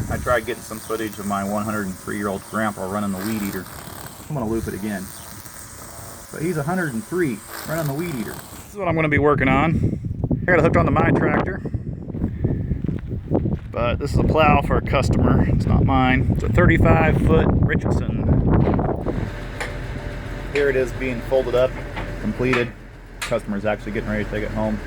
I tried getting some footage of my 103-year-old grandpa running the weed eater. I'm gonna loop it again. But he's 103 running the weed eater. This is what I'm gonna be working on. I got it hooked onto my tractor. But this is a plow for a customer. It's not mine. It's a 35-foot Richardson. Here it is being folded up, completed. Customer's actually getting ready to take it home.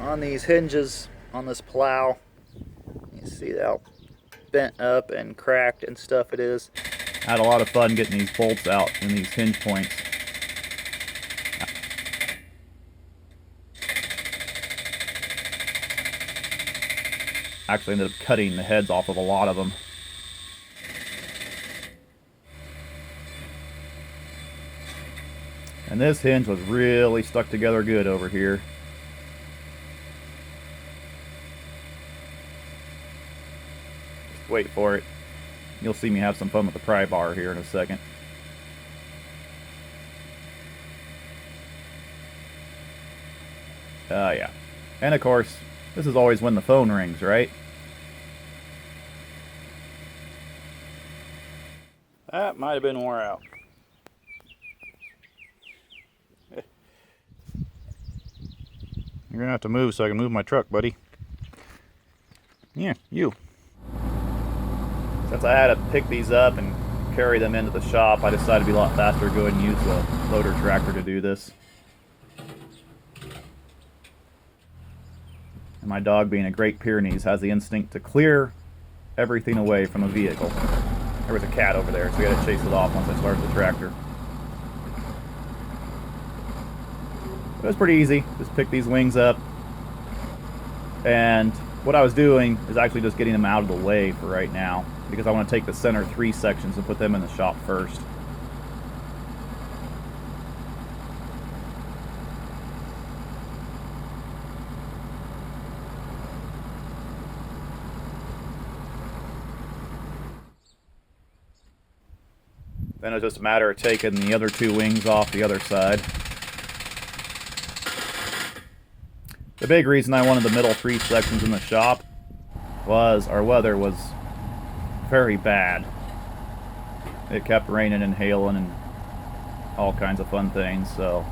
On these hinges on this plow, you see how bent up and cracked and stuff it is. I had a lot of fun getting these bolts out in these hinge points. Actually ended up cutting the heads off of a lot of them. And this hinge was really stuck together good over here. Just wait for it. You'll see me have some fun with the pry bar here in a second. Yeah. And of course, this is always when the phone rings, right? That might have been wore out. You're gonna have to move so I can move my truck, buddy. Yeah, you. Since I had to pick these up and carry them into the shop, I decided to be a lot faster to go ahead and use the loader tractor to do this. And my dog, being a Great Pyrenees, has the instinct to clear everything away from a vehicle. There was a cat over there, so we had to chase it off once I started the tractor. It was pretty easy. Just pick these wings up. And what I was doing is actually just getting them out of the way for right now, because I want to take the center 3 sections and put them in the shop first. Then it was just a matter of taking the other 2 wings off the other side. The big reason I wanted the middle 3 sections in the shop was our weather was very bad. It kept raining and hailing and all kinds of fun things, so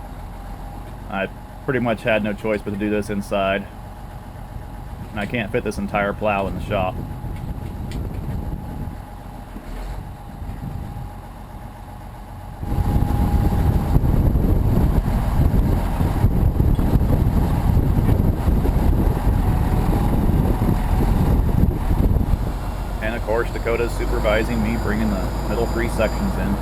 I pretty much had no choice but to do this inside. And I can't fit this entire plow in the shop. And of course, Dakota's supervising me bringing the middle 3 sections in.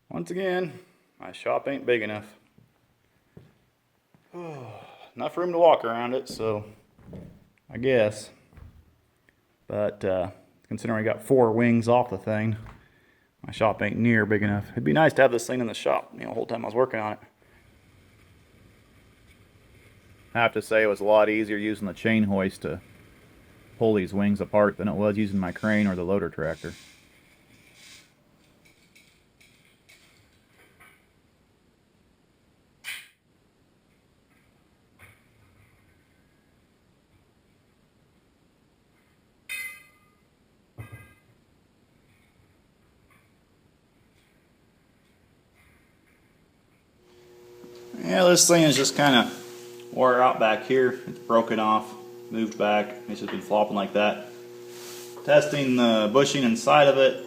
Once again, my shop ain't big enough. Enough room to walk around it, so I guess. But considering I got 4 wings off the thing, my shop ain't near big enough. It'd be nice to have this thing in the shop, the whole time I was working on it. I have to say it was a lot easier using the chain hoist to pull these wings apart than it was using my crane or the loader tractor. Yeah, this thing is just kind of wore out back here. It's broken off, moved back. It's just been flopping like that. Testing the bushing inside of it.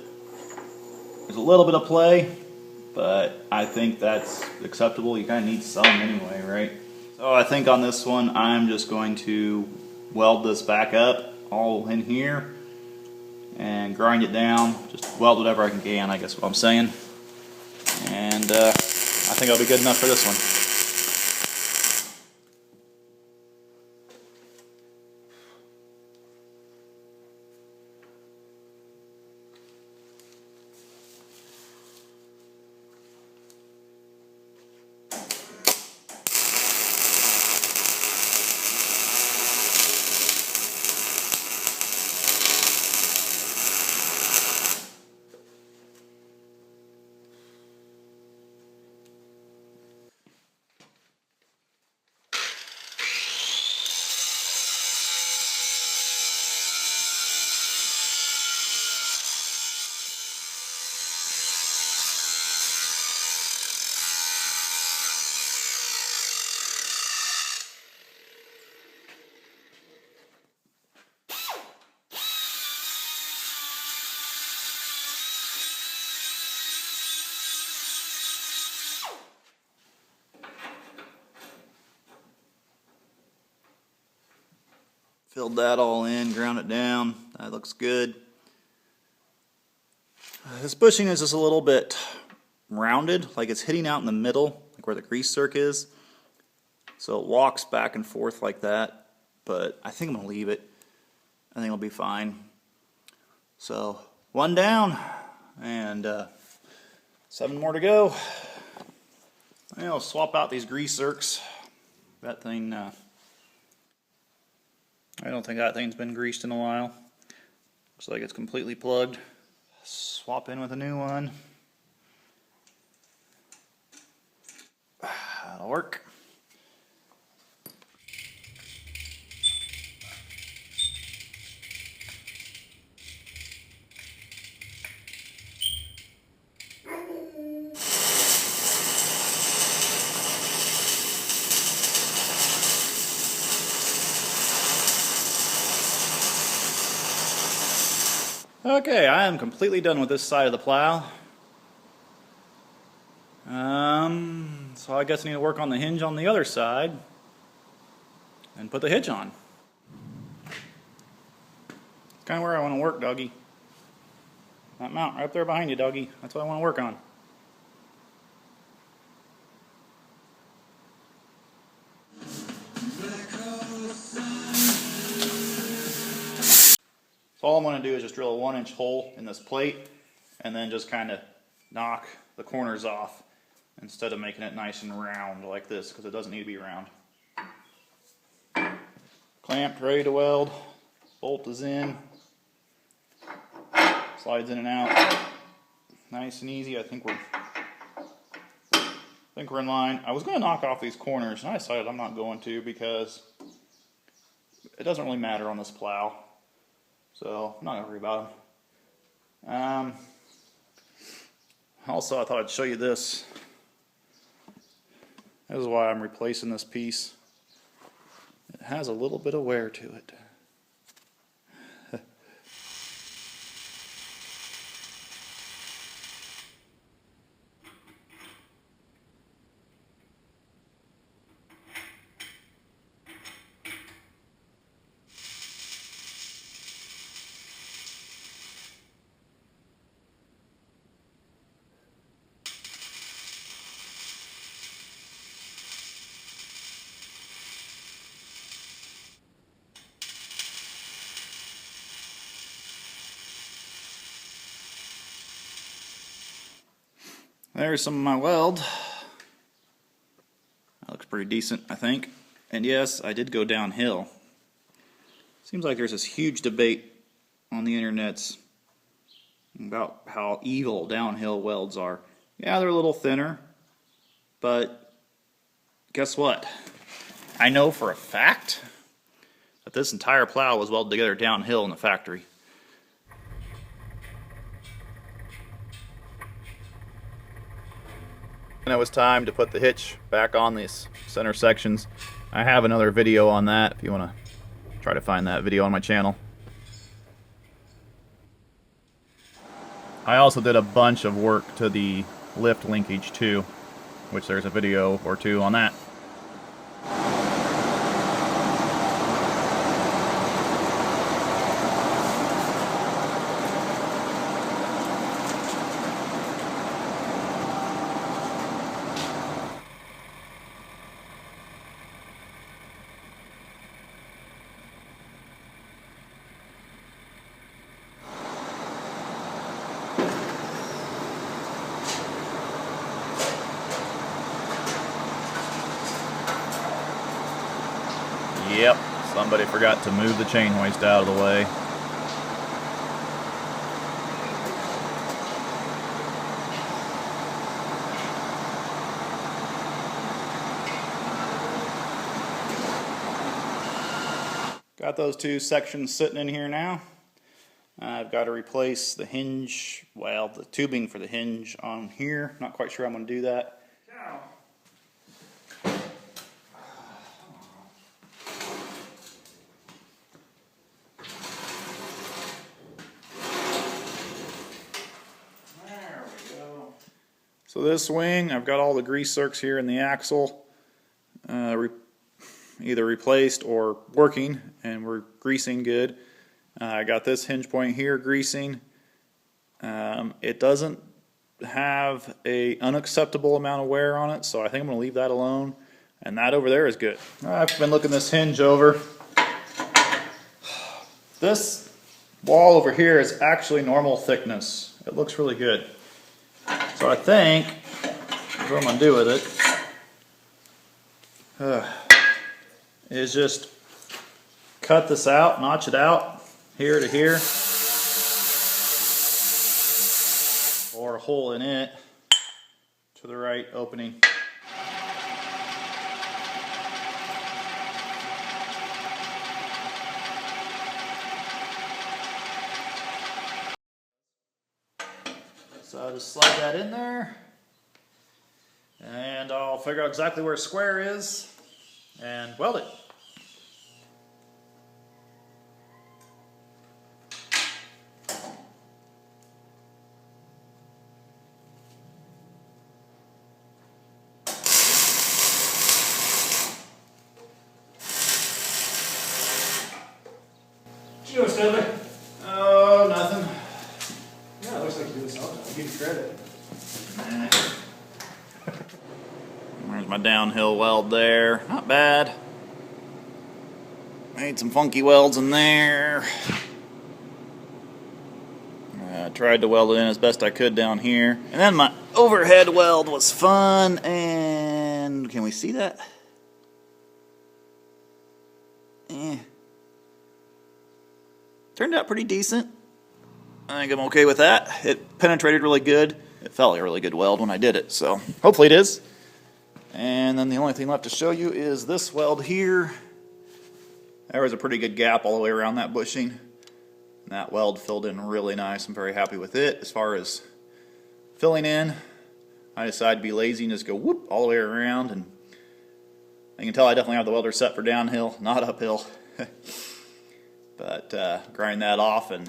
There's a little bit of play, but I think that's acceptable. You kind of need some anyway, right? So I think on this one, I'm just going to weld this back up all in here and grind it down. Just weld whatever I can, I guess what I'm saying. And I think I'll be good enough for this one. Filled that all in, ground it down. That looks good. This bushing is just a little bit rounded, like it's hitting out in the middle, like where the grease zerk is. So it walks back and forth like that, but I think I'm going to leave it. I think it'll be fine. So, one down, and 7 more to go. I'll swap out these grease zerks. That thing, I don't think that thing's been greased in a while. Looks like it's completely plugged. Swap in with a new one. That'll work. Okay, I am completely done with this side of the plow. So I guess I need to work on the hinge on the other side and put the hitch on. It's kind of where I want to work, doggy. That mount right up there behind you, doggy. That's what I want to work on. So all I'm going to do is just drill a 1-inch hole in this plate and then just kind of knock the corners off instead of making it nice and round like this, because it doesn't need to be round. Clamped, ready to weld. Bolt is in. Slides in and out. Nice and easy. I think we're in line. I was going to knock off these corners, and I decided I'm not going to because it doesn't really matter on this plow. So I'm not going to worry about them. Also, I thought I'd show you this. This is why I'm replacing this piece. It has a little bit of wear to it. There's some of my weld. That looks pretty decent, I think. And yes, I did go downhill. Seems like there's this huge debate on the internets about how evil downhill welds are. Yeah, they're a little thinner, but guess what? I know for a fact that this entire plow was welded together downhill in the factory. And it was time to put the hitch back on these center sections. I have another video on that if you want to try to find that video on my channel. I also did a bunch of work to the lift linkage too, which there's a video or two on that. Yep, somebody forgot to move the chain hoist out of the way. Got those two sections sitting in here now. I've got to replace the hinge, well, the tubing for the hinge on here. Not quite sure I'm going to do that. So this wing, I've got all the grease zerks here in the axle. Either either replaced or working, and we're greasing good. I got this hinge point here greasing. It doesn't have a unacceptable amount of wear on it, so I think I'm going to leave that alone. And that over there is good. I've been looking this hinge over. This wall over here is actually normal thickness. It looks really good. So I think what I'm going to do with it is just cut this out, notch it out here to here, or a hole in it to the right opening. So I'll just slide that in there, and I'll figure out exactly where square is and weld it. You know, Stanley? Oh, nothing. Yeah, it looks like you do this all the time. I'll give you credit. There's my downhill weld there. Not bad. Made some funky welds in there. I tried to weld it in as best I could down here. And then my overhead weld was fun, and can we see that? Turned out pretty decent. I think I'm okay with that. It penetrated really good. It felt like a really good weld when I did it, so hopefully it is. And then the only thing left to show you is this weld here. There was a pretty good gap all the way around that bushing. And that weld filled in really nice. I'm very happy with it. As far as filling in, I decided to be lazy and just go whoop all the way around. And you can tell I definitely have the welder set for downhill, not uphill. But grind that off, and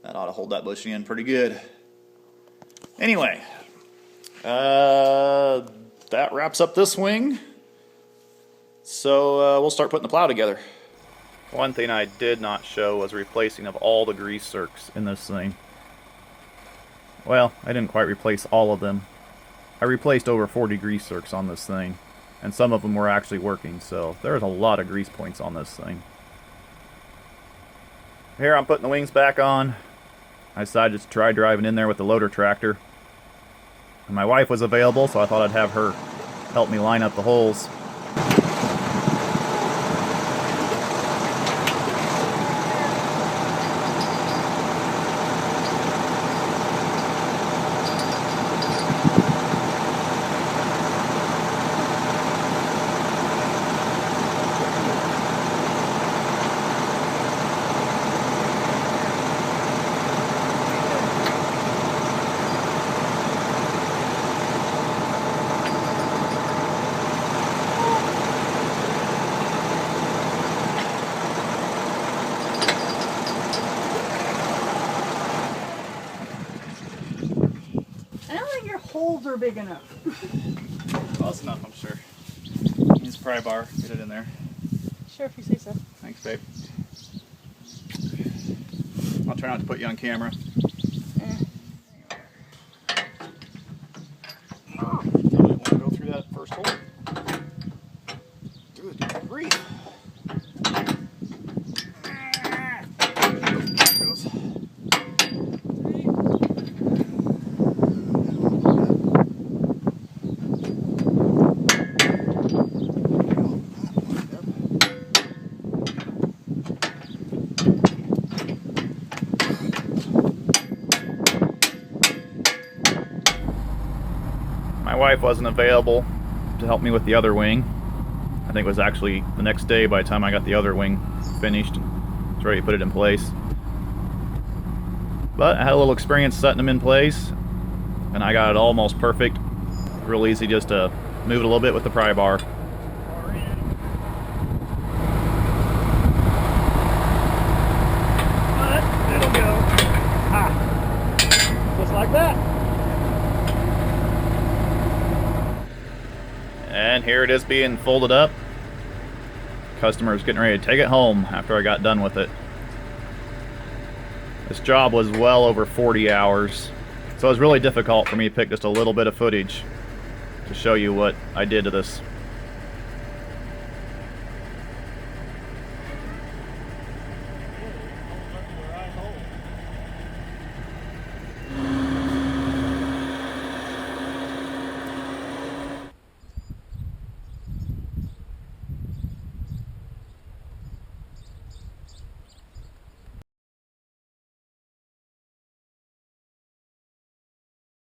that ought to hold that bushing in pretty good. Anyway, that wraps up this wing. So we'll start putting the plow together. One thing I did not show was replacing of all the grease zerks in this thing. Well, I didn't quite replace all of them. I replaced over 40 grease zerks on this thing, and some of them were actually working, so there's a lot of grease points on this thing. Here I'm putting the wings back on. I decided to try driving in there with the loader tractor. And my wife was available, so I thought I'd have her help me line up the holes. Holes are big enough. Close enough, I'm sure. Use a pry bar, get it in there. Sure, if you say so. Thanks, babe. I'll try not to put you on camera. Oh, you want to go through that first hole? Good grief. There goes. My wife wasn't available to help me with the other wing. I think it was actually the next day by the time I got the other wing finished and was ready to put it in place. But I had a little experience setting them in place, and I got it almost perfect. Real easy just to move it a little bit with the pry bar. But it'll go. Just like that. And here it is being folded up. Customer was getting ready to take it home after I got done with it. This job was well over 40 hours, so it was really difficult for me to pick just a little bit of footage to show you what I did to this